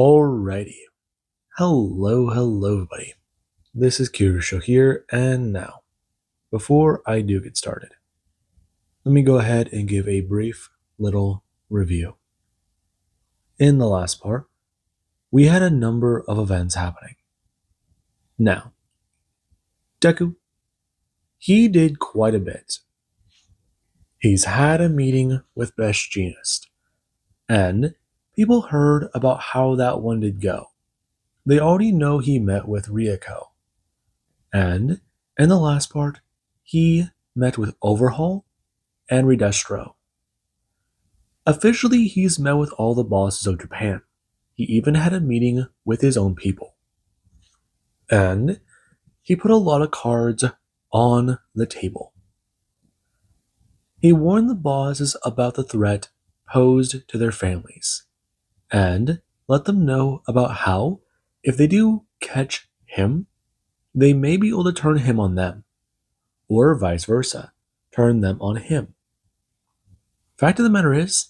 Alrighty. Hello, everybody. This is Kirusho here, and now, before I do get started, let me go ahead and give a brief little review. In the last part, we had a number of events happening. Now, Deku, he did quite a bit. He's had a meeting with Best Jeanist, and people heard about how that one did go. They already know he met with Ryuko. And in the last part, he met with Overhaul and Redestro. Officially, he's met with all the bosses of Japan. He even had a meeting with his own people. And he put a lot of cards on the table. He warned the bosses about the threat posed to their families, and let them know about how, if they do catch him, they may be able to turn him on them, or vice versa, turn them on him. Fact of the matter is,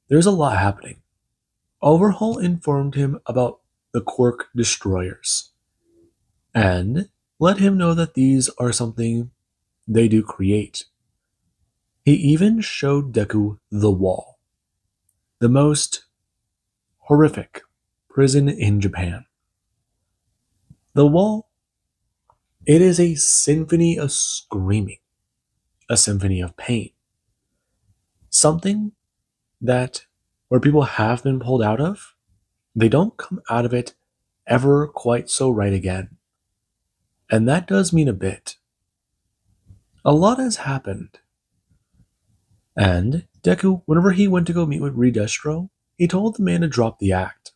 there's a lot happening. Overhaul informed him about the Quark destroyers, and let him know that these are something they do create. He even showed Deku the Wall, the most horrific prison in Japan. The Wall, it is a symphony of screaming, a symphony of pain. Something that where people have been pulled out of, they don't come out of it ever quite so right again. And that does mean a bit. A lot has happened. And Deku, whenever he went to go meet with Redestro, he told the man to drop the act.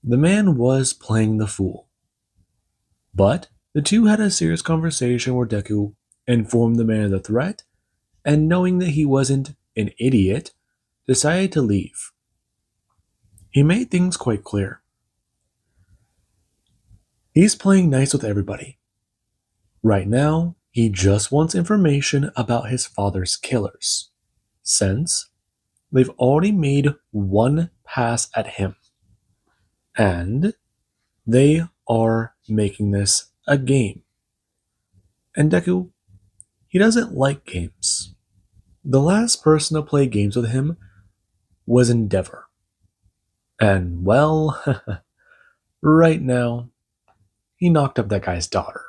The man was playing the fool. But the two had a serious conversation where Deku informed the man of the threat, and knowing that he wasn't an idiot, decided to leave. He made things quite clear. He's playing nice with everybody. Right now, he just wants information about his father's killers, since they've already made one pass at him. And they are making this a game. And Deku, he doesn't like games. The last person to play games with him was Endeavor. And well, right now, he knocked up that guy's daughter.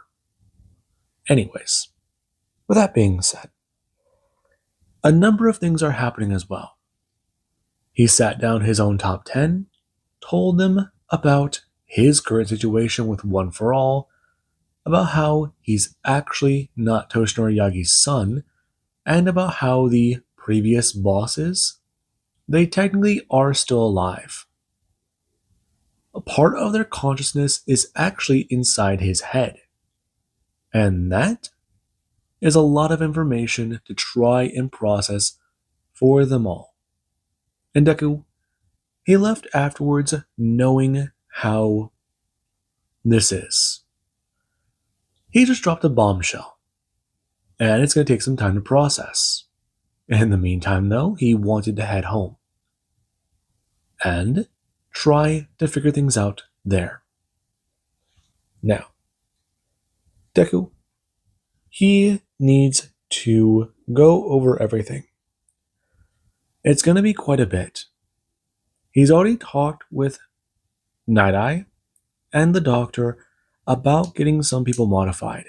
Anyways, with that being said, a number of things are happening as well. He sat down his own top 10, told them about his current situation with One for All, about how he's actually not Toshinori Yagi's son, and about how the previous bosses, they technically are still alive. A part of their consciousness is actually inside his head. And that is a lot of information to try and process for them all. And Deku, he left afterwards knowing how this is. He just dropped a bombshell, and it's going to take some time to process. In the meantime, though, he wanted to head home and try to figure things out there. Now, Deku, he needs to go over everything. It's going to be quite a bit. He's already talked with Night Eye and the doctor about getting some people modified.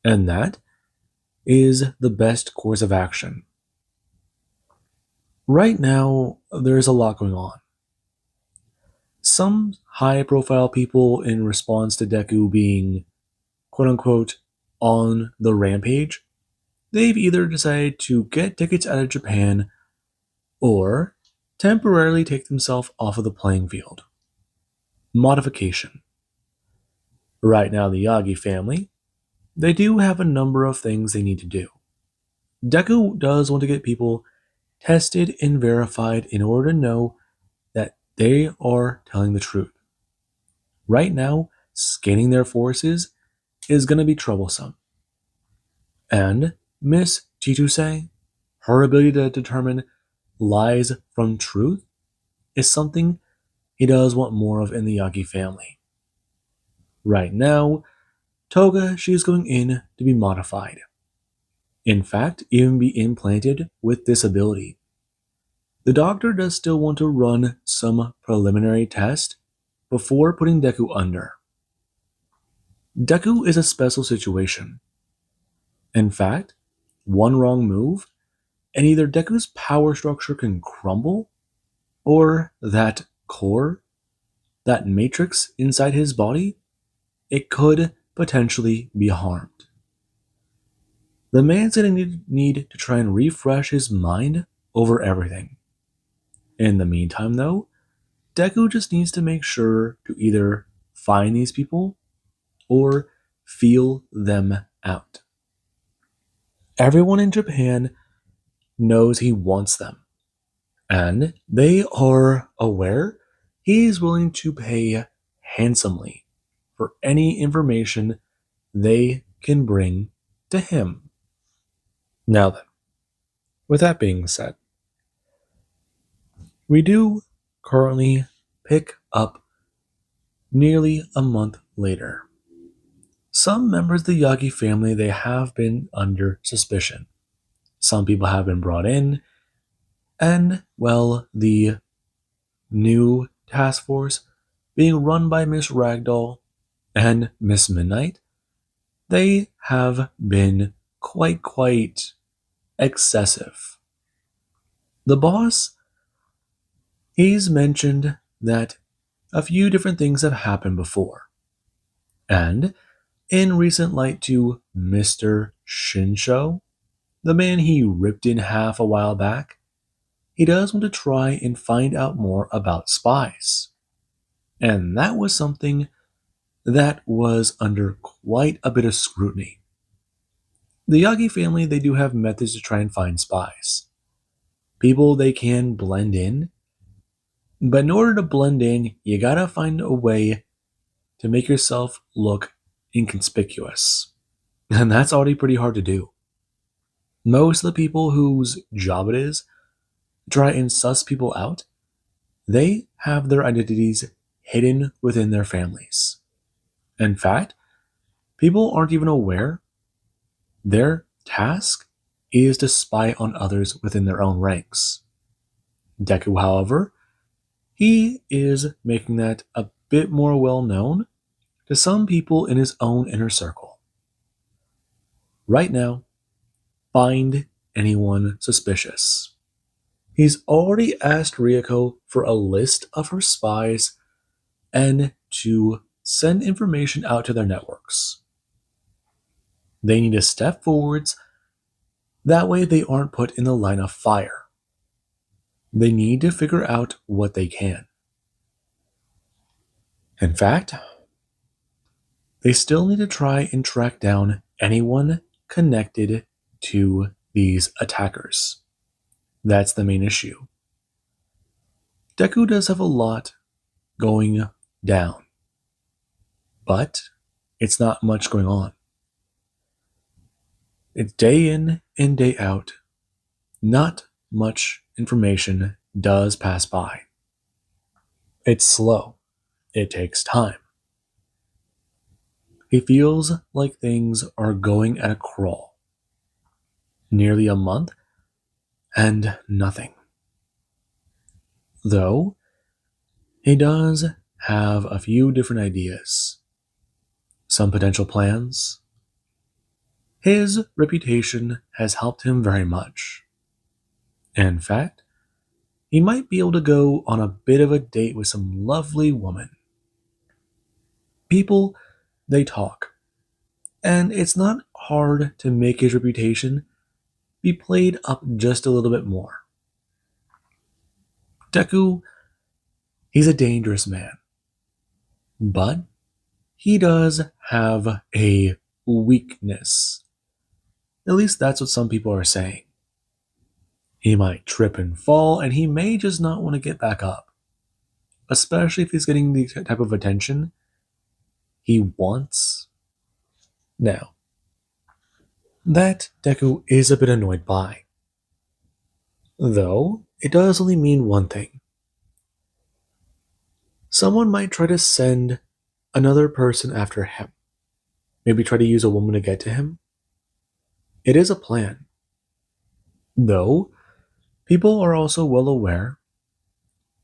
And that is the best course of action. Right now, there's a lot going on. Some high-profile people, in response to Deku being quote-unquote on the rampage, they've either decided to get tickets out of Japan or temporarily take themselves off of the playing field. Modification. Right now, the Yagi family, they do have a number of things they need to do. Deku does want to get people tested and verified in order to know that they are telling the truth. Right now, scanning their forces is going to be troublesome. And Miss Chitose, her ability to determine lies from truth is something he does want more of in the Yagi family. Right now, Toga, she is going in to be modified. In fact, even be implanted with this ability. The doctor does still want to run some preliminary test before putting Deku under. Deku is a special situation. In fact, one wrong move, and either Deku's power structure can crumble, or that core, that matrix inside his body, it could potentially be harmed. The man's gonna need to try and refresh his mind over everything. In the meantime, though, Deku just needs to make sure to either find these people or feel them out. Everyone in Japan knows he wants them, and they are aware he's willing to pay handsomely for any information they can bring to him. Now then, with that being said, we do currently pick up nearly a month later. Some members of the Yagi family, they have been under suspicion. Some people have been brought in, and, well, the new task force, being run by Miss Ragdoll and Miss Midnight, they have been quite excessive. The boss, he's mentioned that a few different things have happened before. And in recent light to Mr. Shinsho, the man he ripped in half a while back, he does want to try and find out more about spies. And that was something that was under quite a bit of scrutiny. The Yagi family, they do have methods to try and find spies. People they can blend in, but in order to blend in, you gotta find a way to make yourself look inconspicuous. And that's already pretty hard to do. Most of the people whose job it is to try and suss people out, they have their identities hidden within their families. In fact, people aren't even aware their task is to spy on others within their own ranks. Deku, however, he is making that a bit more well known to some people in his own inner circle. Right now, find anyone suspicious. He's already asked Ryuko for a list of her spies and to send information out to their networks. They need to step forwards, that way they aren't put in the line of fire. They need to figure out what they can. In fact, they still need to try and track down anyone connected to these attackers. That's the main issue. Deku does have a lot going down, but it's not much going on. It's day in and day out. Not much information does pass by. It's slow. It takes time. He feels like things are going at a crawl. Nearly a month, and nothing. Though, he does have a few different ideas. Some potential plans. His reputation has helped him very much. In fact, he might be able to go on a bit of a date with some lovely woman. People, they talk. And it's not hard to make his reputation be played up just a little bit more. Deku, he's a dangerous man. But he does have a weakness. At least that's what some people are saying. He might trip and fall, and he may just not want to get back up. Especially if he's getting the type of attention he wants. Now, that Deku is a bit annoyed by. Though, it does only mean one thing. someone might try to send another person after him. Maybe try to use a woman to get to him. It is a plan. Though, people are also well aware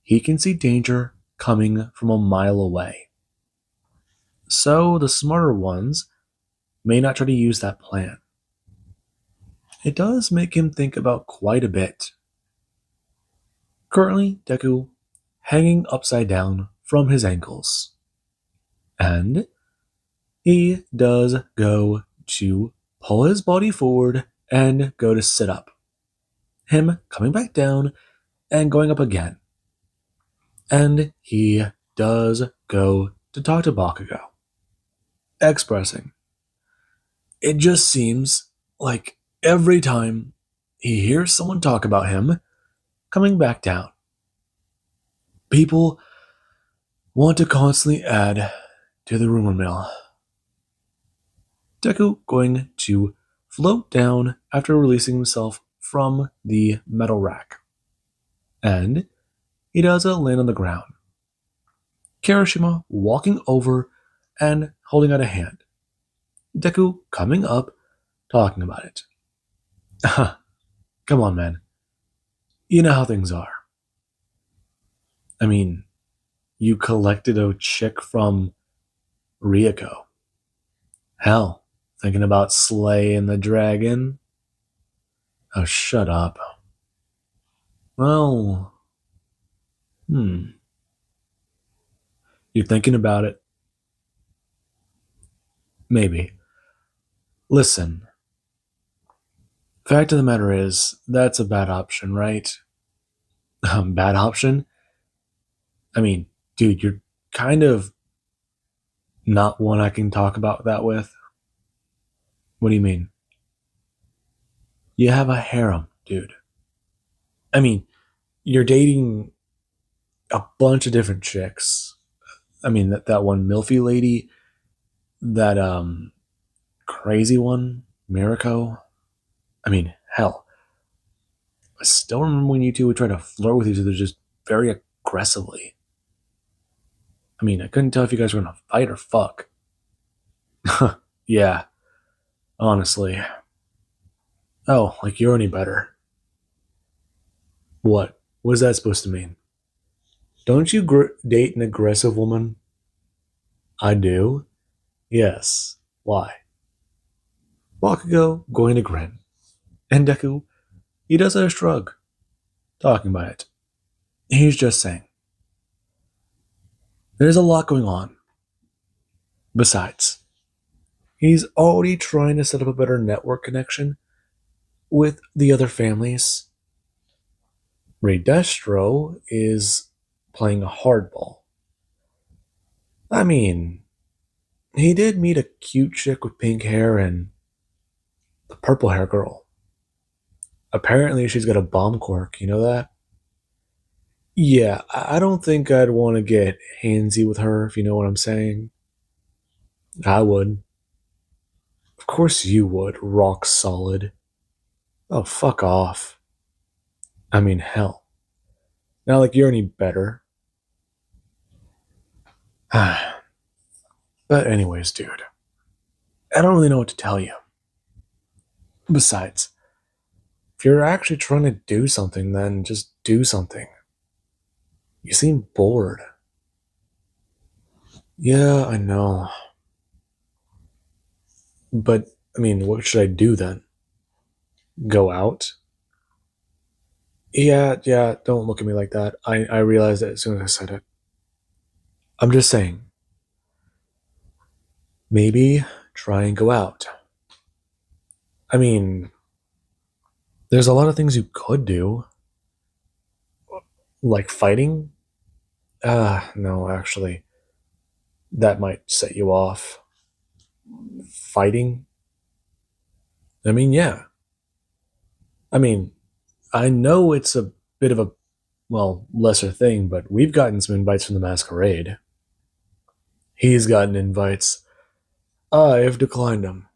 he can see danger coming from a mile away. So the smarter ones may not try to use that plan. It does make him think about quite a bit. Currently, Deku hanging upside down from his ankles. And he does go to pull his body forward and go to sit up. Him coming back down and going up again. And he does go to talk to Bakugo, expressing, it just seems like every time he hears someone talk about him coming back down, people want to constantly add to the rumor mill. Deku going to float down after releasing himself from the metal rack. And he does land on the ground. Kirishima walking over and holding out a hand. Deku coming up, talking about it. Come on, man. You know how things are. I mean, you collected a chick from Ryuko. Hell, thinking about slaying the dragon? Oh, shut up. Well, you're thinking about it? Maybe. Listen, fact of the matter is, that's a bad option, right? Bad option? I mean, dude, you're kind of not one I can talk about that with. What do you mean? You have a harem, dude. I mean, you're dating a bunch of different chicks. I mean, that one Milfy lady, that crazy one, Mirako. I mean, hell. I still remember when you two would try to flirt with each other just very aggressively. I mean, I couldn't tell if you guys were gonna fight or fuck. Yeah, honestly. Oh, like you're any better. What? What is that supposed to mean? Don't you date an aggressive woman? I do. Yes. Why? Bakugo going to grin. And Deku, he does a shrug, talking about it. He's just saying. There's a lot going on. Besides, he's already trying to set up a better network connection with the other families. Ray Destro is playing a hardball. I mean, he did meet a cute chick with pink hair and the purple hair girl. Apparently, she's got a bomb quirk, you know that? Yeah, I don't think I'd want to get handsy with her, if you know what I'm saying. I would. Of course you would, rock solid. Oh, fuck off. I mean, hell. Not like you're any better. But anyways, dude. I don't really know what to tell you. Besides, if you're actually trying to do something, then just do something. You seem bored. Yeah, I know. But, I mean, what should I do then? Go out? Yeah, don't look at me like that. I realized it as soon as I said it. I'm just saying. Maybe try and go out. I mean, there's a lot of things you could do. Like fighting? No, actually. That might set you off. Fighting? I mean, yeah. I mean, I know it's a bit of a, well, lesser thing, but we've gotten some invites from the masquerade. He's gotten invites. I've declined them.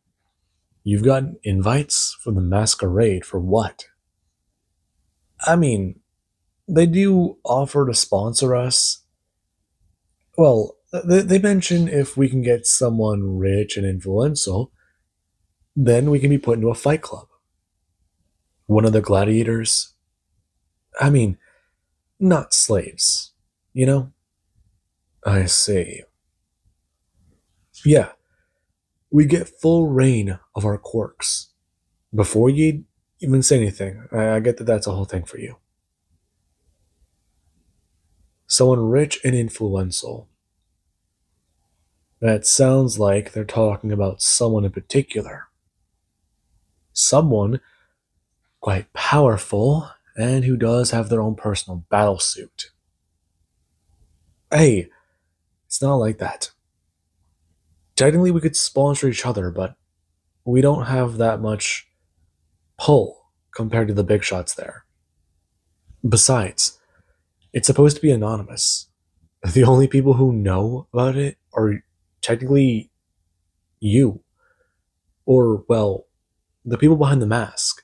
You've gotten invites from the masquerade for what? I mean, they do offer to sponsor us, Well, they mention if we can get someone rich and influential, then we can be put into a fight club. One of the gladiators. I mean, not slaves. You know? I see. Yeah, we get full reign of our quirks. Before you even say anything, I get that that's a whole thing for you. Someone rich and influential. That sounds like they're talking about someone in particular. Someone quite powerful and who does have their own personal battle suit. Hey, it's not like that. Technically, we could sponsor each other, but we don't have that much pull compared to the big shots there. Besides, it's supposed to be anonymous. The only people who know about it are technically you, or, well, the people behind the mask.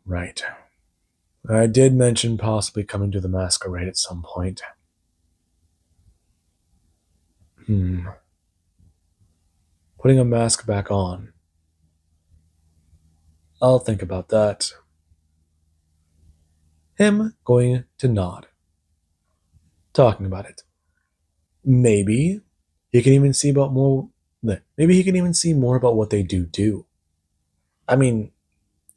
Right. I did mention possibly coming to the masquerade at some point. Hmm. Putting a mask back on. I'll think about that. Him going to nod. Talking about it. Maybe he can even see about more. Maybe he can even see more about what they do. I mean,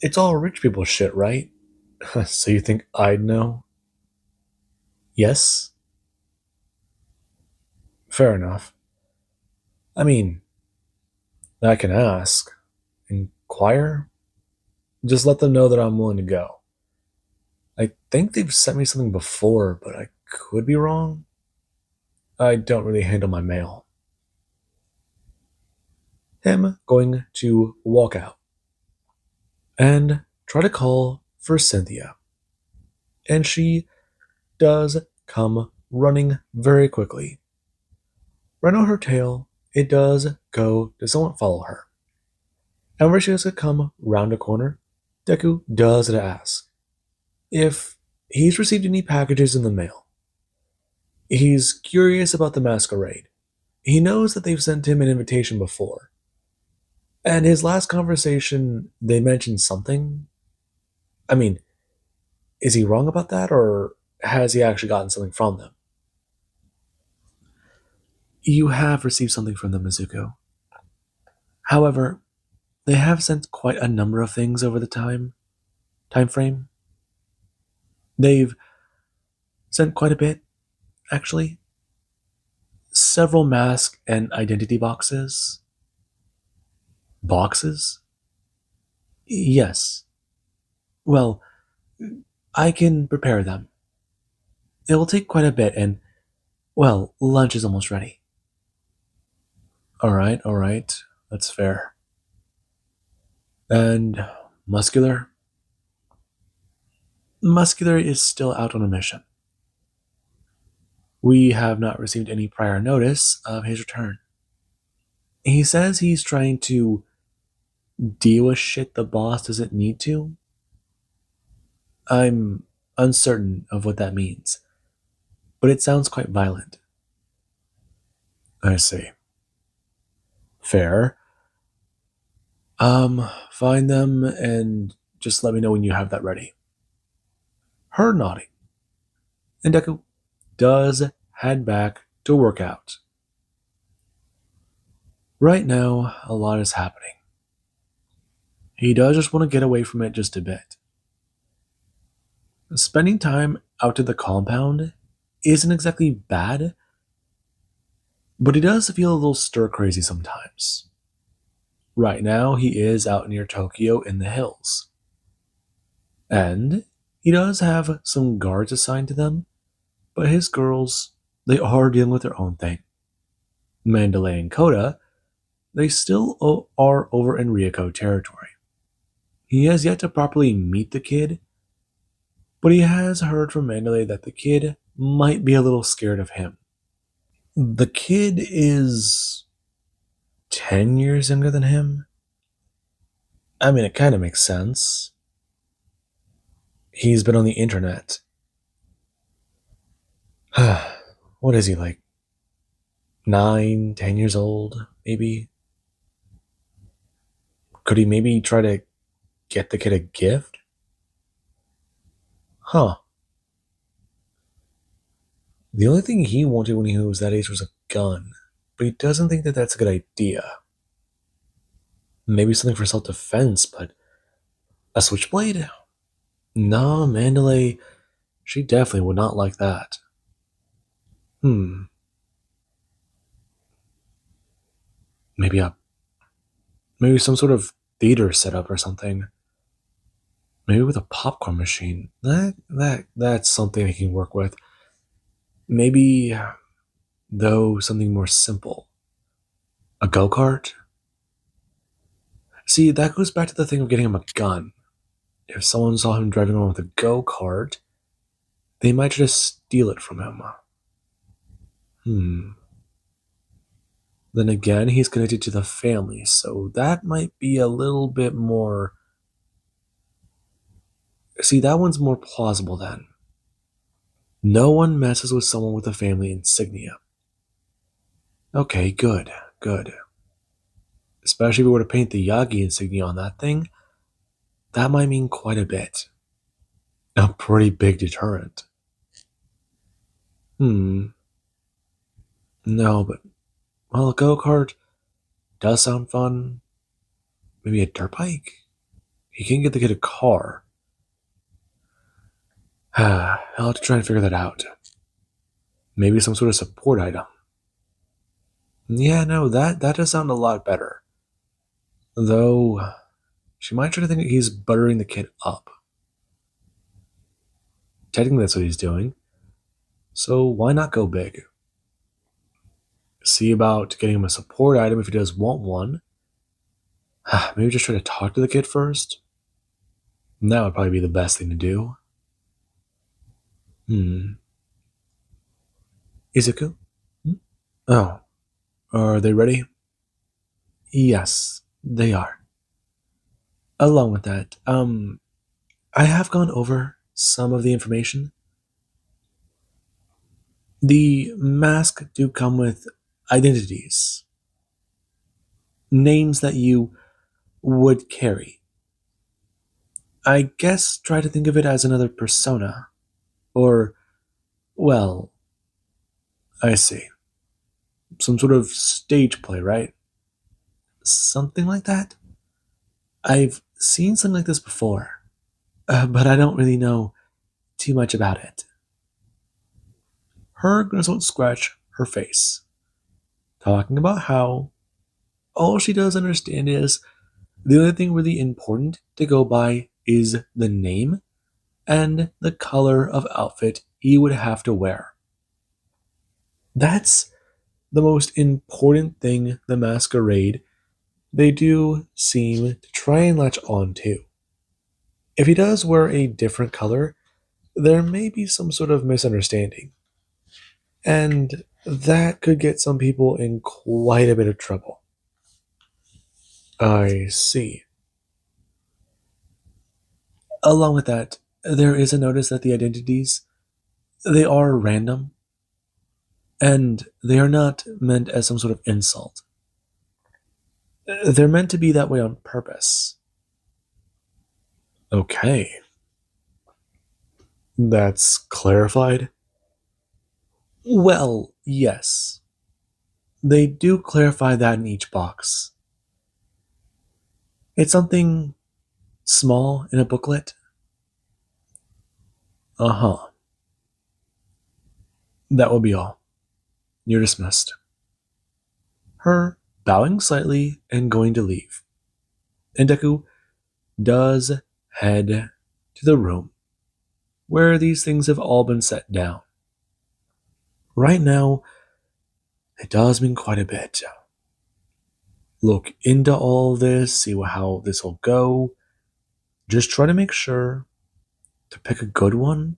it's all rich people shit, right? So you think I'd know? Yes? Fair enough. I mean, I can ask. Inquire? Just let them know that I'm willing to go. I think they've sent me something before, but I could be wrong. I don't really handle my mail. Him going to walk out and try to call for Cynthia. And she does come running very quickly. Right on her tail, it does go to someone follow her. And where she does come round a corner, Deku does ask if he's received any packages in the mail. He's curious about the masquerade. He knows that they've sent him an invitation before. And his last conversation, they mentioned something. I mean, is he wrong about that, or has he actually gotten something from them? You have received something from them, Mizuko. However, they have sent quite a number of things over the time frame. They've sent quite a bit, actually. Several mask and identity boxes. Boxes? Yes. Well, I can prepare them. It will take quite a bit, and, well, lunch is almost ready. Alright. That's fair. And Muscular? Muscular is still out on a mission. We have not received any prior notice of his return. He says he's trying to deal with shit the boss doesn't need to. I'm uncertain of what that means, but it sounds quite violent. I see. Fair. Find them and just let me know when you have that ready. Her nodding. And Deku does head back to work out. Right now, a lot is happening. He does just want to get away from it just a bit. Spending time out at the compound isn't exactly bad, but he does feel a little stir crazy sometimes. Right now, he is out near Tokyo in the hills. And he does have some guards assigned to them, but his girls, they are dealing with their own thing. Mandalay and Koda, they still are over in Ryoko territory. He has yet to properly meet the kid, but he has heard from Mandalay that the kid might be a little scared of him. The kid is 10 years younger than him. I mean, it kind of makes sense. He's been on the internet. What is he, like 9, 10 years old, maybe? Could he maybe try to get the kid a gift? Huh. The only thing he wanted when he was that age was a gun, but he doesn't think that that's a good idea. Maybe something for self defense, but a switchblade? No, Mandalay, she definitely would not like that. Hmm, maybe a maybe some sort of theater setup or something. Maybe with a popcorn machine. That's something I can work with. Maybe though something more simple. A go-kart? See, that goes back to the thing of getting him a gun. If someone saw him driving around with a go-kart, they might try to steal it from him. Hmm. Then again, he's connected to the family, so that might be a little bit more. See, that one's more plausible then. No one messes with someone with a family insignia. Okay, good, good. Especially if we were to paint the Yagi insignia on that thing, that might mean quite a bit. A pretty big deterrent. Hmm. No, but well, a go kart does sound fun. Maybe a dirt bike. He can get the kid a car. I'll have to try and figure that out. Maybe some sort of support item. Yeah, no, that does sound a lot better. Though she might try to think that he's buttering the kid up. Technically, that's what he's doing. So why not go big? See about getting him a support item if he does want one. Maybe just try to talk to the kid first. That would probably be the best thing to do. Hmm. Izuku? Hmm? Oh, are they ready? Yes, they are. Along with that, I have gone over some of the information. The mask do come with identities, names that you would carry. I guess try to think of it as another persona. Or, well, I see. Some sort of stage play, right? Something like that? I've seen something like this before, but I don't really know too much about it. Her gonna scratch her face, talking about how all she does understand is the only thing really important to go by is the name and the color of outfit he would have to wear. That's the most important thing the masquerade they do seem to try and latch on to. If he does wear a different color, there may be some sort of misunderstanding. And that could get some people in quite a bit of trouble. I see. Along with that, there is a notice that the identities they are random and they are not meant as some sort of insult. They're meant to be that way on purpose. Okay, that's clarified. Well, yes. They do clarify that in each box. It's something small in a booklet. Uh huh. That will be all. You're dismissed. Her bowing slightly and going to leave. And Deku does head to the room where these things have all been set down. Right now, it does mean quite a bit. Look into all this, see how this will go. Just try to make sure to pick a good one.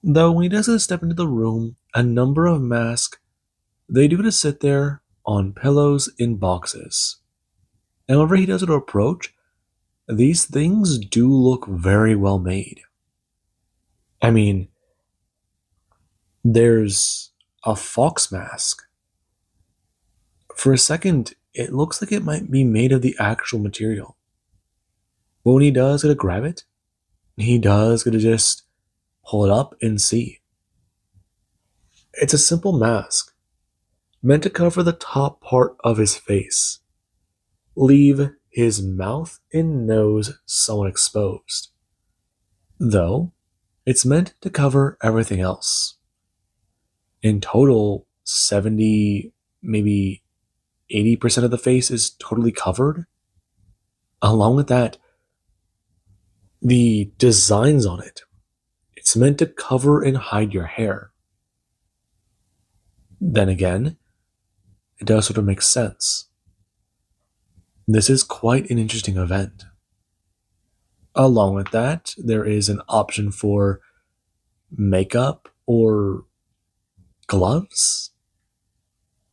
Though when he does step into the room, a number of masks, they do to sit there on pillows in boxes. And whenever he does it to approach, these things do look very well made. I mean, There's a fox mask. For a second, it looks like it might be made of the actual material. But when he does get to grab it, he does get to just pull it up and see. It's a simple mask meant to cover the top part of his face, leave his mouth and nose somewhat exposed. Though, it's meant to cover everything else. In total, 70, maybe 80% of the face is totally covered. Along with that, the designs on it, it's meant to cover and hide your hair. Then again, it does sort of make sense. This is quite an interesting event. Along with that, there is an option for makeup or gloves.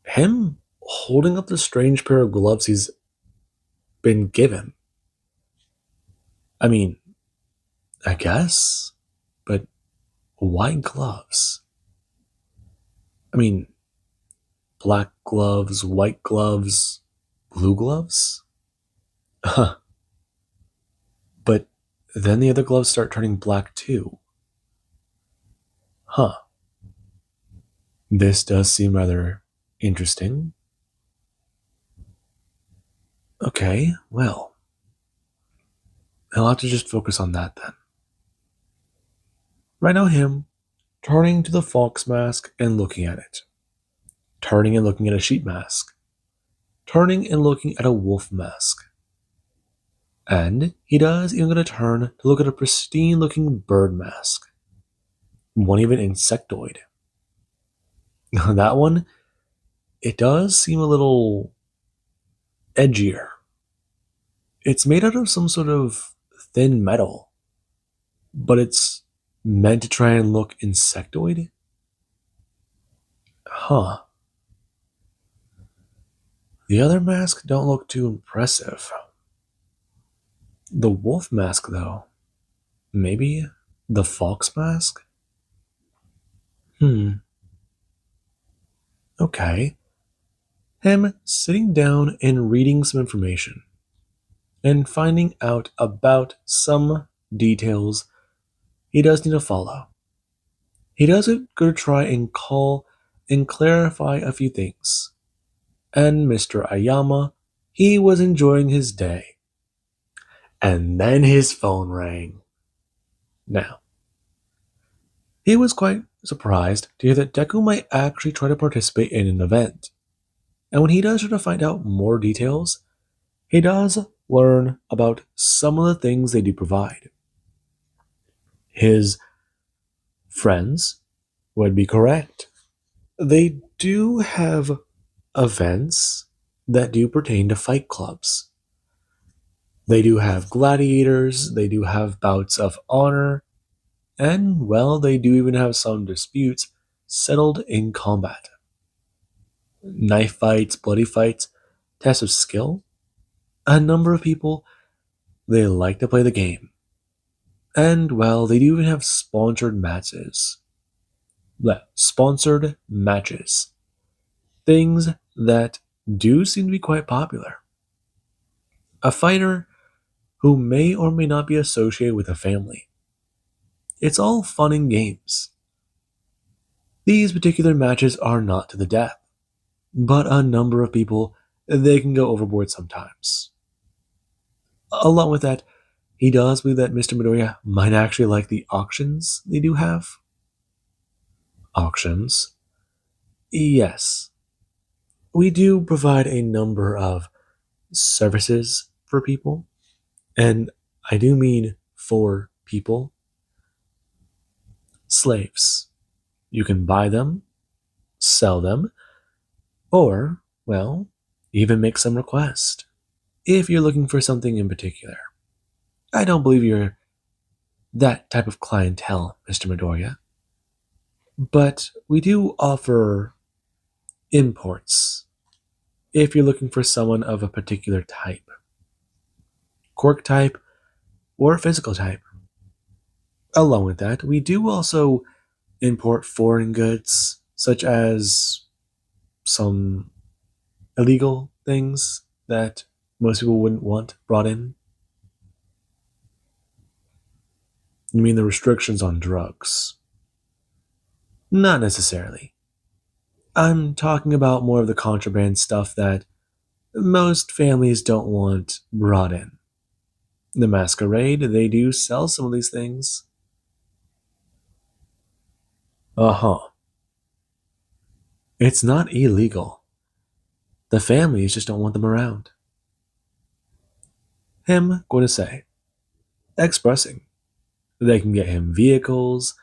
Him holding up the strange pair of gloves he's been given. I mean, I guess, but why gloves? I mean, black gloves, white gloves, blue gloves? But then the other gloves start turning black too. Huh. This does seem rather interesting. Okay, well, I'll have to just focus on that then. Right now, him turning to the fox mask and looking at it, turning and looking at a sheep mask, turning and looking at a wolf mask. And he does even going to turn to look at a pristine looking bird mask. One even insectoid. That one, it does seem a little edgier. It's made out of some sort of thin metal, but it's meant to try and look insectoid? Huh. The other masks don't look too impressive. The wolf mask, though. Maybe the fox mask? Okay. Him sitting down and reading some information and finding out about some details he does need to follow. He does go to try and call and clarify a few things. And Mr. Ayama, he was enjoying his day. And then his phone rang. Now, he was quite surprised to hear that Deku might actually try to participate in an event. And when he does try to find out more details, he does learn about some of the things they do provide. His friends would be correct. They do have events that do pertain to fight clubs. They do have gladiators, they do have bouts of honor, and, well, they do even have some disputes settled in combat. Knife fights, bloody fights, tests of skill. A number of people, they like to play the game. And, well, they do even have sponsored matches. Sponsored matches. Things that do seem to be quite popular. A fighter who may or may not be associated with a family. It's all fun and games. These particular matches are not to the death, but a number of people, they can go overboard sometimes. Along with that, he does believe that Mr. Midoriya might actually like the auctions they do have. Auctions? Yes. We do provide a number of services for people, and I do mean for people. Slaves. You can buy them, sell them, or, well, even make some request if you're looking for something in particular. I don't believe you're that type of clientele, Mr. Midoriya. But we do offer imports if you're looking for someone of a particular type. Quirk type or physical type. Along with that, we do also import foreign goods, such as some illegal things that most people wouldn't want brought in? You mean the restrictions on drugs? Not necessarily. I'm talking about more of the contraband stuff that most families don't want brought in. The masquerade, they do sell some of these things. Uh huh. It's not illegal. The families just don't want them around. Him going to say, expressing. They can get him vehicles,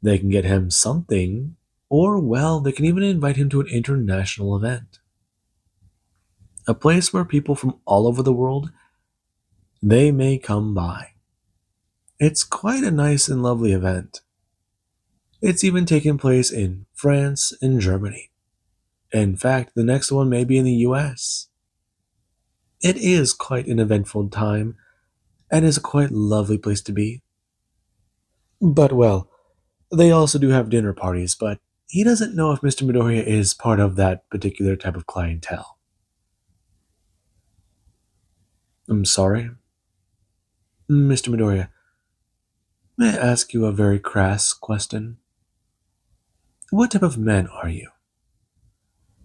they can get him something, or, well, they can even invite him to an international event. A place where people from all over the world, they may come by. It's quite a nice and lovely event. It's even taking place in France and Germany. In fact, the next one may be in the US. It is quite an eventful time, and is a quite lovely place to be. But, well, they also do have dinner parties, but he doesn't know if Mr. Midoriya is part of that particular type of clientele. I'm sorry. Mr. Midoriya, may I ask you a very crass question? What type of man are you?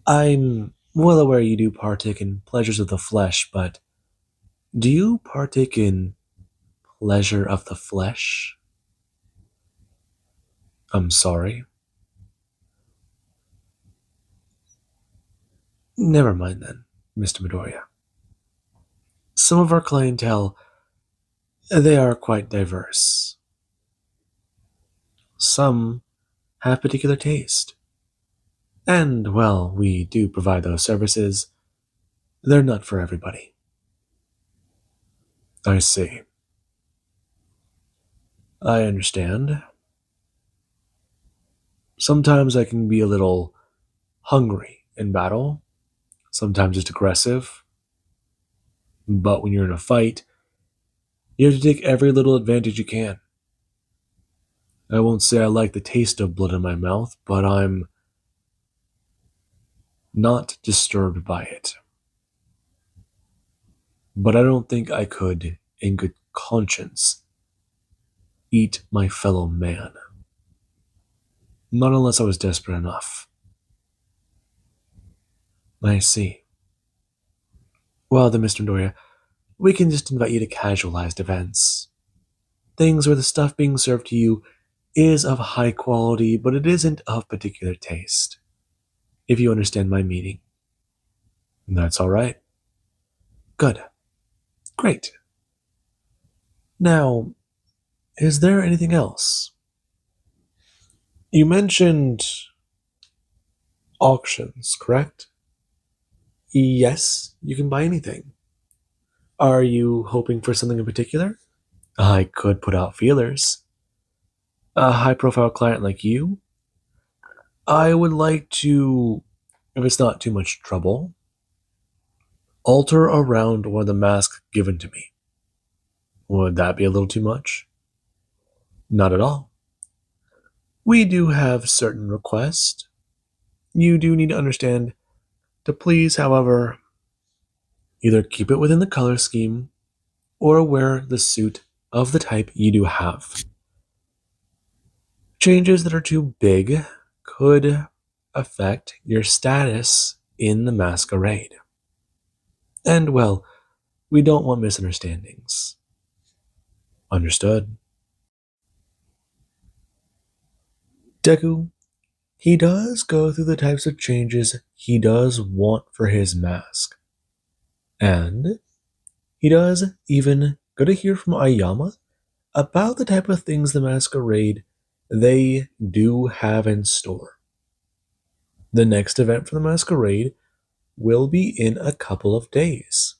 I'm well aware you do partake in pleasures of the flesh, but do you partake in pleasure of the flesh? I'm sorry. Never mind then, Mr. Midoriya. Some of our clientele, they are quite diverse. Some have particular taste. And, well, we do provide those services. They're not for everybody. I see. I understand. Sometimes I can be a little hungry in battle. Sometimes it's aggressive. But when you're in a fight, you have to take every little advantage you can. I won't say I like the taste of blood in my mouth, but I'm not disturbed by it. But I don't think I could, in good conscience, eat my fellow man. Not unless I was desperate enough. I see. Well then, Mr. Midoriya, we can just invite you to casualized events. Things where the stuff being served to you is of high quality, but it isn't of particular taste. If you understand my meaning. That's alright. Good. Great. Now, is there anything else? You mentioned auctions, correct? Yes, you can buy anything. Are you hoping for something in particular? I could put out feelers. A high profile client like you? I would like to, if it's not too much trouble, alter around one of the masks given to me. Would that be a little too much? Not at all. We do have certain requests. You do need to understand to please, however, either keep it within the color scheme or wear the suit of the type you do have. Changes that are too big could affect your status in the masquerade. And, well, we don't want misunderstandings. Understood. Deku, he does go through the types of changes he does want for his mask. And he does even go to hear from Aoyama about the type of things the masquerade they do have in store. The next event for the masquerade will be in a couple of days.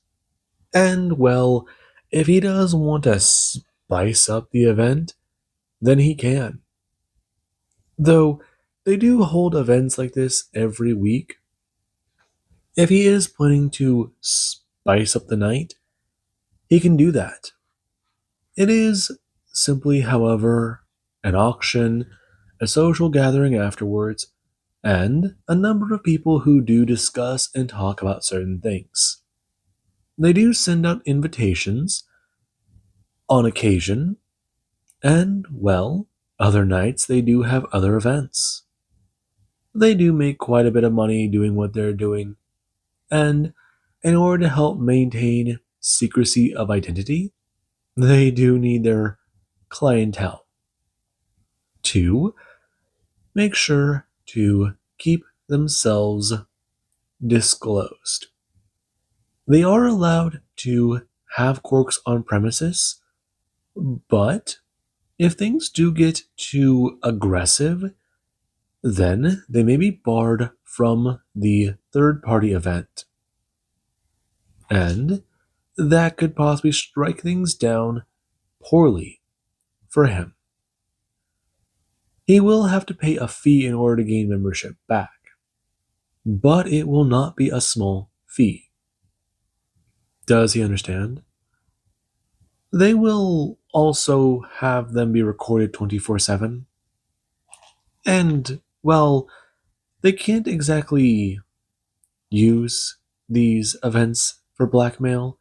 And, well, if he does want to spice up the event, then he can. Though they do hold events like this every week. If he is planning to spice up the night, he can do that. It is simply, however, an auction, a social gathering afterwards, and a number of people who do discuss and talk about certain things. They do send out invitations on occasion, and, well, other nights they do have other events. They do make quite a bit of money doing what they're doing, and in order to help maintain secrecy of identity, they do need their clientele to make sure to keep themselves disclosed. They are allowed to have corks on premises, but if things do get too aggressive, then they may be barred from the third party event. And that could possibly strike things down poorly for him. He will have to pay a fee in order to gain membership back, but it will not be a small fee. Does he understand? They will also have them be recorded 24/7. And, well, they can't exactly use these events for blackmail.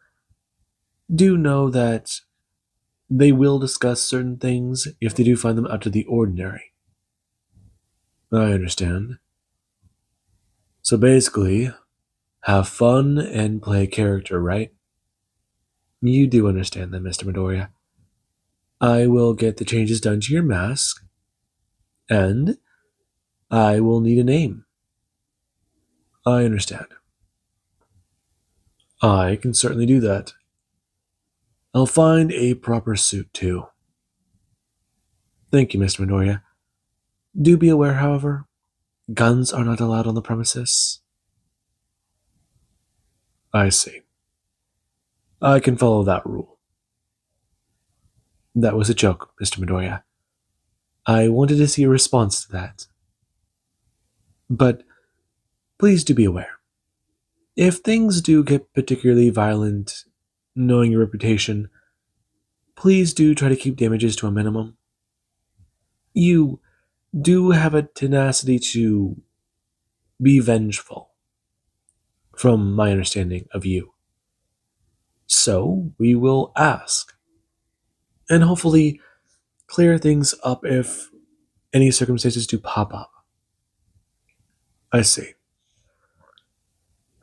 Do know that they will discuss certain things if they do find them out of the ordinary. I understand. So basically, have fun and play a character, right? You do understand that, Mr. Midoriya. I will get the changes done to your mask, and I will need a name. I understand. I can certainly do that. I'll find a proper suit, too. Thank you, Mr. Midoriya. Do be aware, however, guns are not allowed on the premises. I see. I can follow that rule. That was a joke, Mr. Midoriya. I wanted to see a response to that. But please do be aware. If things do get particularly violent, knowing your reputation, please do try to keep damages to a minimum. You do have a tenacity to be vengeful, from my understanding of you. So we will ask, and hopefully clear things up if any circumstances do pop up. I see.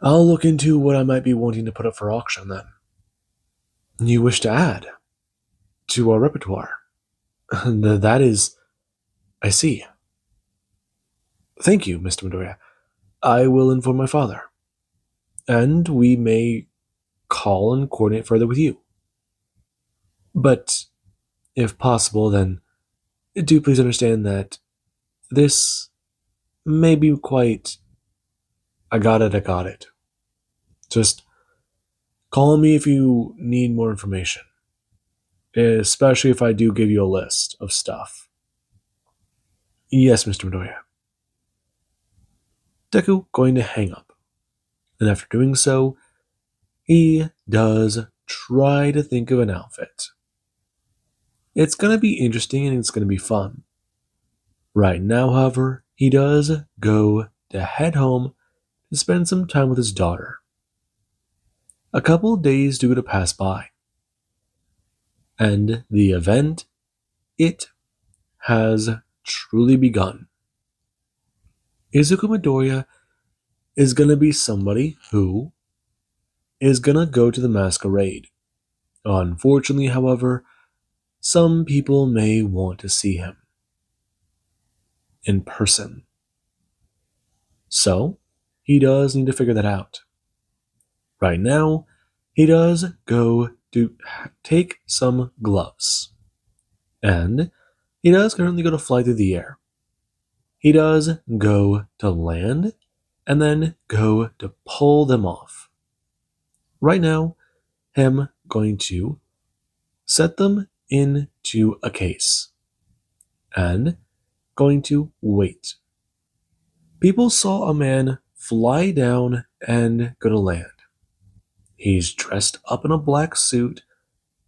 I'll look into what I might be wanting to put up for auction then. You wish to add to our repertoire? That is, I see. Thank you, Mr. Midoriya. I will inform my father, and we may call and coordinate further with you. But if possible, then do please understand that this may be quite I got it. Just call me if you need more information, especially if I do give you a list of stuff. Yes, Mr. Midoriya. Deku going to hang up, and after doing so, he does try to think of an outfit. It's going to be interesting and it's going to be fun. Right now, however, he does go to head home to spend some time with his daughter. A couple of days do to pass by, and the event, it has truly begun. Izuku Midoriya is going to be somebody who is going to go to the masquerade. Unfortunately, however, some people may want to see him in person. So, he does need to figure that out. Right now, he does go to take some gloves. And he does currently go to fly through the air. He does go to land and then go to pull them off. Right now, him going to set them into a case and going to wait. People saw a man fly down and go to land. He's dressed up in a black suit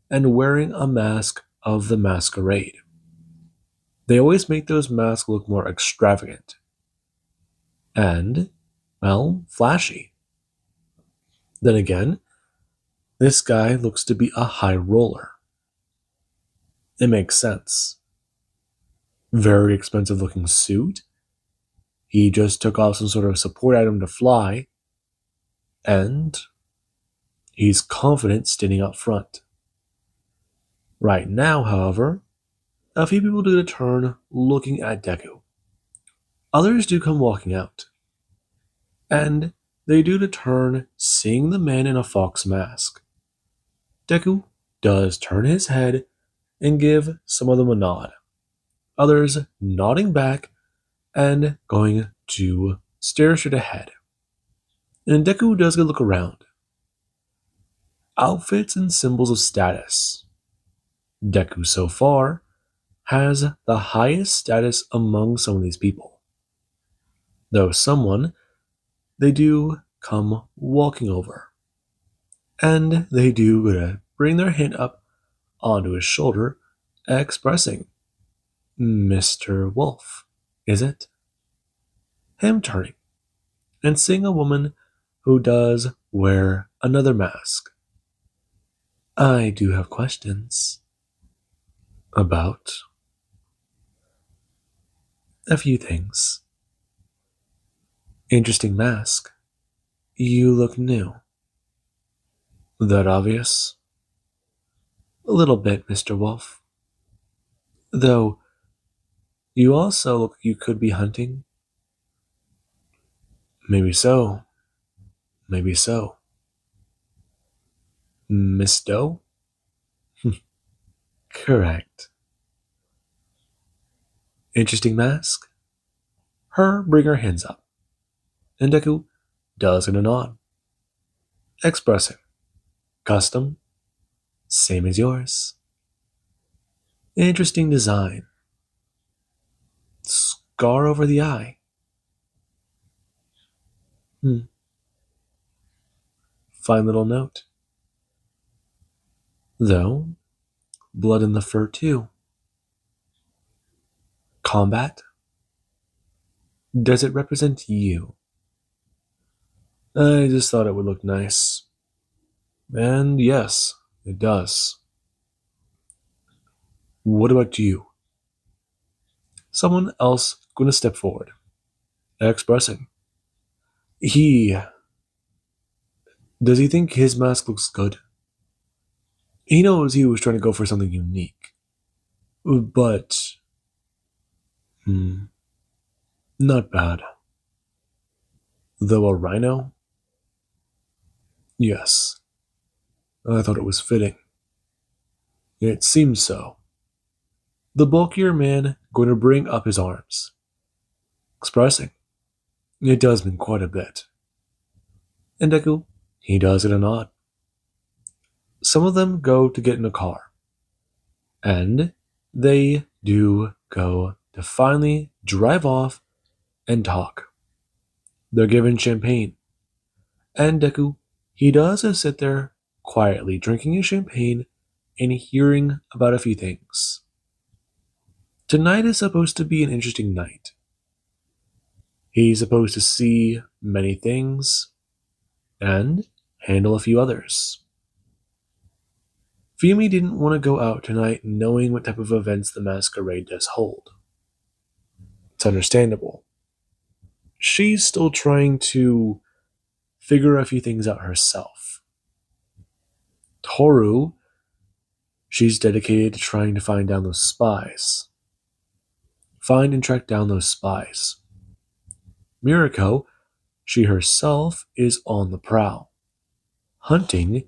and wearing a mask of the masquerade. They always make those masks look more extravagant and, well, flashy. Then again, this guy looks to be a high roller. It makes sense. Very expensive looking suit. He just took off some sort of support item to fly, and he's confident standing up front. Right now, however, a few people do the turn looking at Deku. Others do come walking out, and they do the turn seeing the man in a fox mask. Deku does turn his head and give some of them a nod, others nodding back and going to stare straight ahead. And Deku does get a look around. Outfits and symbols of status. Deku so far has the highest status among some of these people. Though someone, they do come walking over. And they do bring their hand up onto his shoulder, expressing, Mr. Wolf, is it? Him turning and seeing a woman who does wear another mask. I do have questions about a few things. Interesting mask. You look new. That obvious? A little bit, Mr. Wolf. Though, you also look you could be hunting. Maybe so. Maybe so. Miss Doe? Correct. Interesting mask. Her bring her hands up. And Deku does in a nod. Expressing. Custom. Same as yours. Interesting design. Scar over the eye. Fine little note. Though, blood in the fur too. Combat? Does it represent you? I just thought it would look nice. And yes, it does. What about you? Someone else gonna step forward, expressing. Does he think his mask looks good? He knows he was trying to go for something unique. But, not bad. Though a rhino? Yes. I thought it was fitting. It seems so. The bulkier man going to bring up his arms, expressing. It does mean quite a bit. And Deku, he does it a nod. Some of them go to get in a car. And they do go to finally drive off and talk. They're given champagne. And Deku, he does sit there quietly drinking his champagne and hearing about a few things. Tonight is supposed to be an interesting night. He's supposed to see many things and handle a few others. Fumi didn't want to go out tonight knowing what type of events the masquerade does hold. It's understandable. She's still trying to figure a few things out herself. Toru, she's dedicated to trying to find down those spies. Find and track down those spies. Mirako, she herself is on the prowl, hunting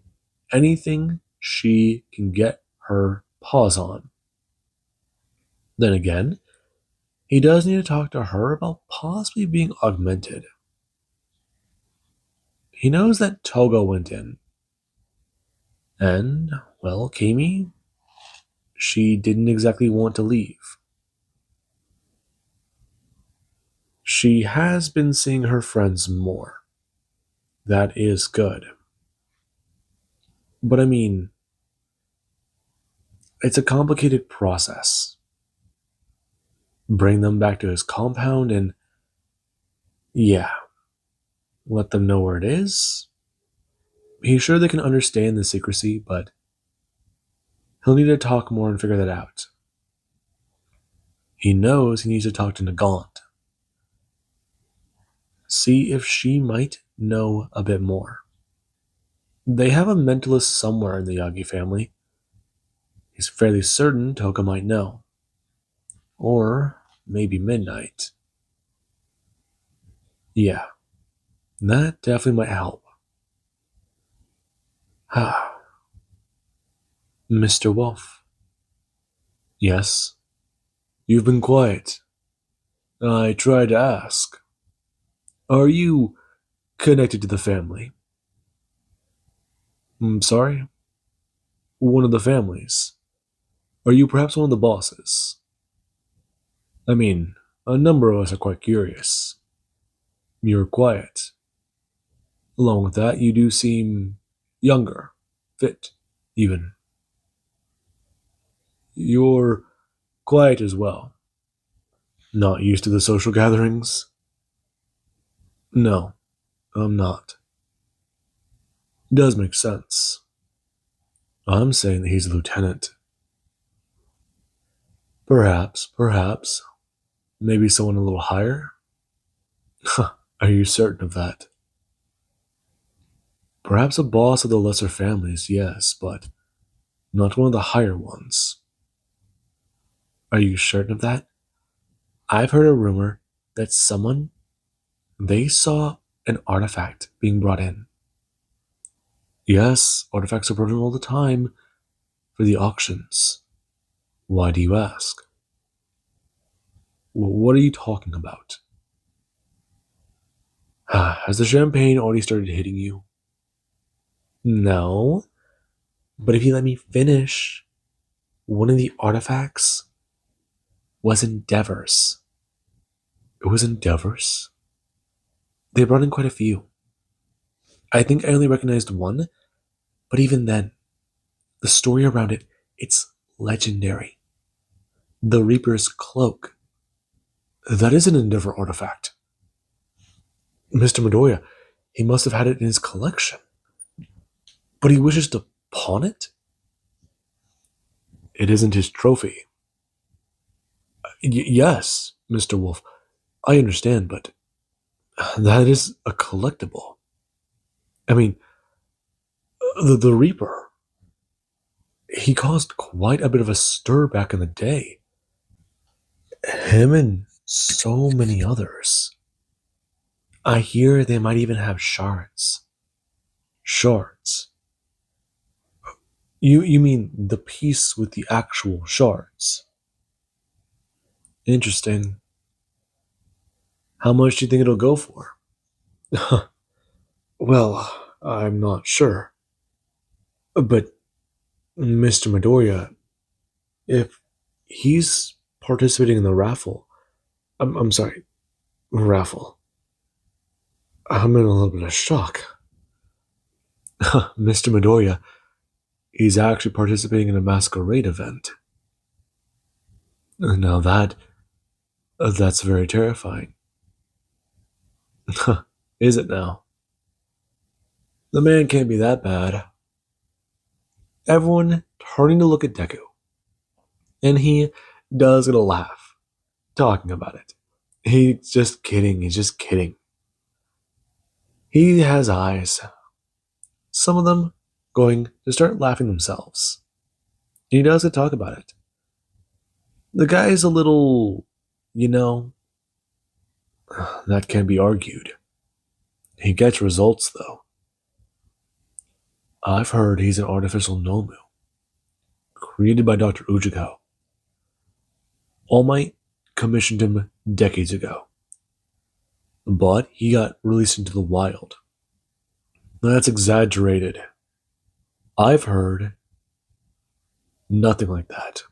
anything she can get her paws on. Then again, he does need to talk to her about possibly being augmented. He knows that Toga went in. And, well, Kami, she didn't exactly want to leave. She has been seeing her friends more. That is good. But I mean, it's a complicated process. bring them back to his compound, and yeah, let them know where it is. He's sure they can understand the secrecy, but he'll need to talk more and figure that out. He knows he needs to talk to Nagant. See if she might know a bit more. They have a mentalist somewhere in the Yagi family. He's fairly certain Toka might know. Or maybe Midnight. Yeah, that definitely might help. Mr. Wolf. Yes. You've been quiet. I tried to ask. Are you connected to the family? I'm sorry? One of the families. Are you perhaps one of the bosses? I mean, a number of us are quite curious. You're quiet. Along with that, you do seem younger, fit, even. You're quiet as well. Not used to the social gatherings? No, I'm not. Does make sense. I'm saying that he's a lieutenant. Perhaps. Maybe someone a little higher? Are you certain of that? Perhaps a boss of the lesser families, yes, but not one of the higher ones. Are you certain of that? I've heard a rumor that they saw an artifact being brought in. Yes, artifacts are brought in all the time for the auctions. Why do you ask? What are you talking about? Has the champagne already started hitting you? No, but if you let me finish, one of the artifacts was Endeavor's. It was Endeavor's? They brought in quite a few. I think I only recognized one, but even then, the story around it, it's legendary. The Reaper's cloak. That is an Endeavor artifact. Mr. Midoriya, he must have had it in his collection. But he wishes to pawn it? It isn't his trophy. Yes, Mr. Wolf, I understand, but that is a collectible. I mean, the Reaper, he caused quite a bit of a stir back in the day. Him and so many others. I hear they might even have shards. Shards? You mean the piece with the actual shards? Interesting. How much do you think it'll go for? Well, I'm not sure. But Mr. Midoriya, if he's participating in the raffle, I'm sorry, raffle. I'm in a little bit of shock. Mr. Midoriya, he's actually participating in a masquerade event. Now that's very terrifying. Is it now? The man can't be that bad. Everyone turning to look at Deku. And he does get a laugh talking about it. He's just kidding. He has eyes. Some of them going to start laughing themselves. He does get talk about it. The guy is a little, that can be argued. He gets results, though. I've heard he's an artificial Nomu, created by Dr. Ujiko. All Might commissioned him decades ago, but he got released into the wild. That's exaggerated. I've heard nothing like that.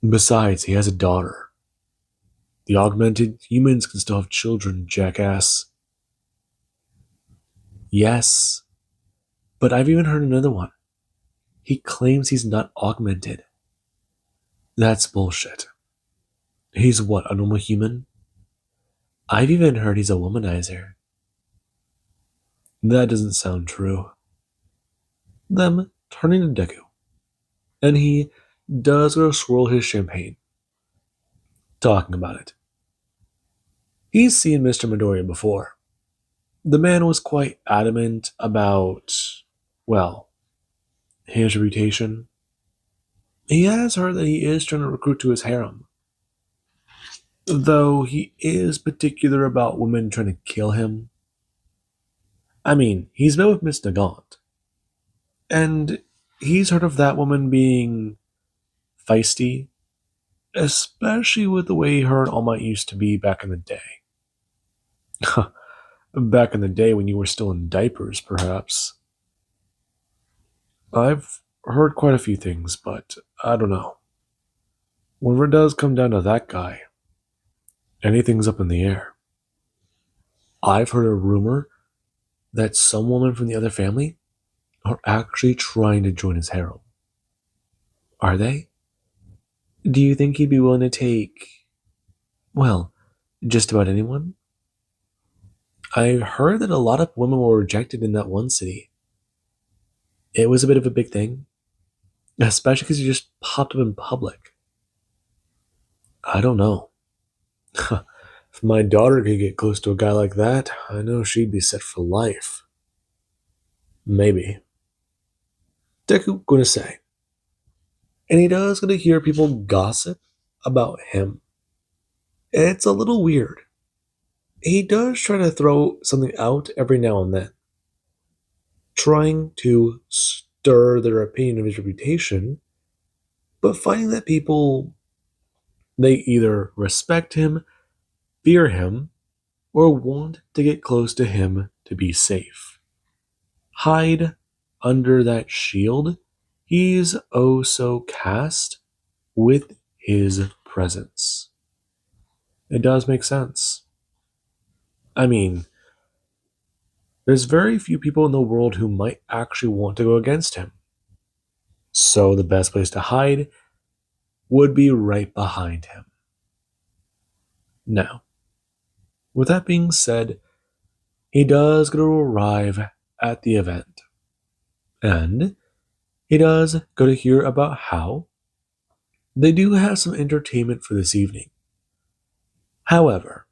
Besides, he has a daughter. The augmented humans can still have children, jackass. Yes, but I've even heard another one. He claims he's not augmented. That's bullshit. He's what, a normal human? I've even heard he's a womanizer. That doesn't sound true. Them turning to Deku, and he does go swirl his champagne, talking about it. He's seen Mr. Midoriya before. The man was quite adamant about, well, his reputation. He has heard that he is trying to recruit to his harem, though he is particular about women trying to kill him. I mean, he's met with Miss Nagant, and he's heard of that woman being feisty, especially with the way her and All Might used to be back in the day. Back in the day when you were still in diapers, perhaps. I've heard quite a few things, but I don't know. Whenever it does come down to that guy, anything's up in the air. I've heard a rumor that some women from the other family are actually trying to join his harem. Are they? Do you think he'd be willing to take, well, just about anyone? I heard that a lot of women were rejected in that one city. It was a bit of a big thing, especially because he just popped up in public. I don't know. If my daughter could get close to a guy like that, I know she'd be set for life. Maybe. Deku gonna say. And he does gonna hear people gossip about him. It's a little weird. He does try to throw something out every now and then, trying to stir their opinion of his reputation, but finding that people, they either respect him, fear him, or want to get close to him to be safe. Hide under that shield he's oh so cast with his presence. It does make sense. I mean, there's very few people in the world who might actually want to go against him. So the best place to hide would be right behind him. Now, with that being said, he does go to arrive at the event. And he does go to hear about how they do have some entertainment for this evening. However,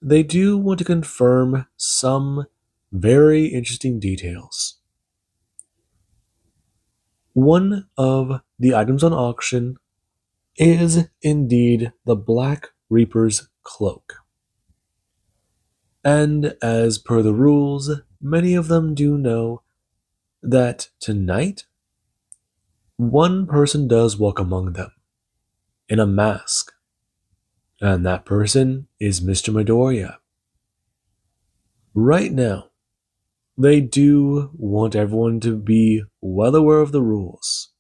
they do want to confirm some very interesting details. One of the items on auction is indeed the Black Reaper's cloak. And as per the rules, many of them do know that tonight, one person does walk among them in a mask, and that person is Mr. Midoriya. Right now, they do want everyone to be well aware of the rules.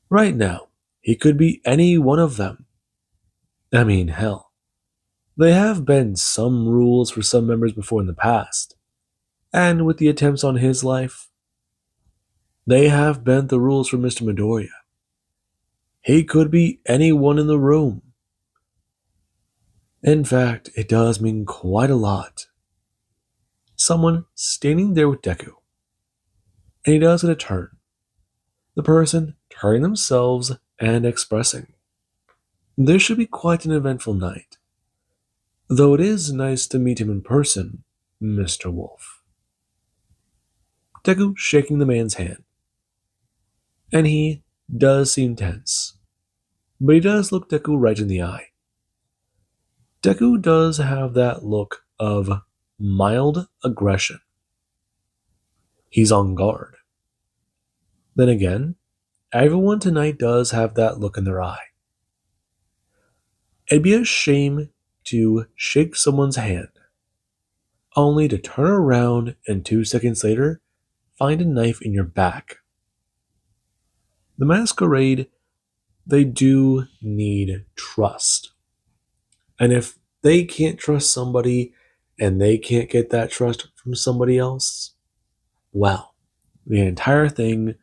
Right now, he could be any one of them. I mean, hell, there have been some rules for some members before in the past, and with the attempts on his life, they have bent the rules for Mr. Midoriya. He could be anyone in the room. In fact, it does mean quite a lot. Someone standing there with Deku, and he does get a turn. The person turning themselves and expressing. This should be quite an eventful night. Though it is nice to meet him in person, Mr. Wolf. Deku shaking the man's hand. And he does seem tense. But he does look Deku right in the eye. Deku does have that look of mild aggression. He's on guard. Then again, everyone tonight does have that look in their eye. It'd be a shame to shake someone's hand, only to turn around and 2 seconds later, find a knife in your back. The masquerade, they do need trust. And if they can't trust somebody and they can't get that trust from somebody else, well, the entire thing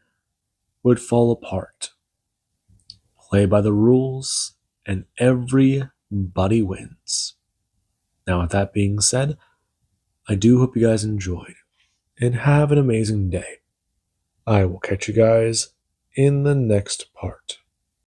would fall apart. Play by the rules, and everybody wins. Now, with that being said, I do hope you guys enjoyed and have an amazing day. I will catch you guys in the next part.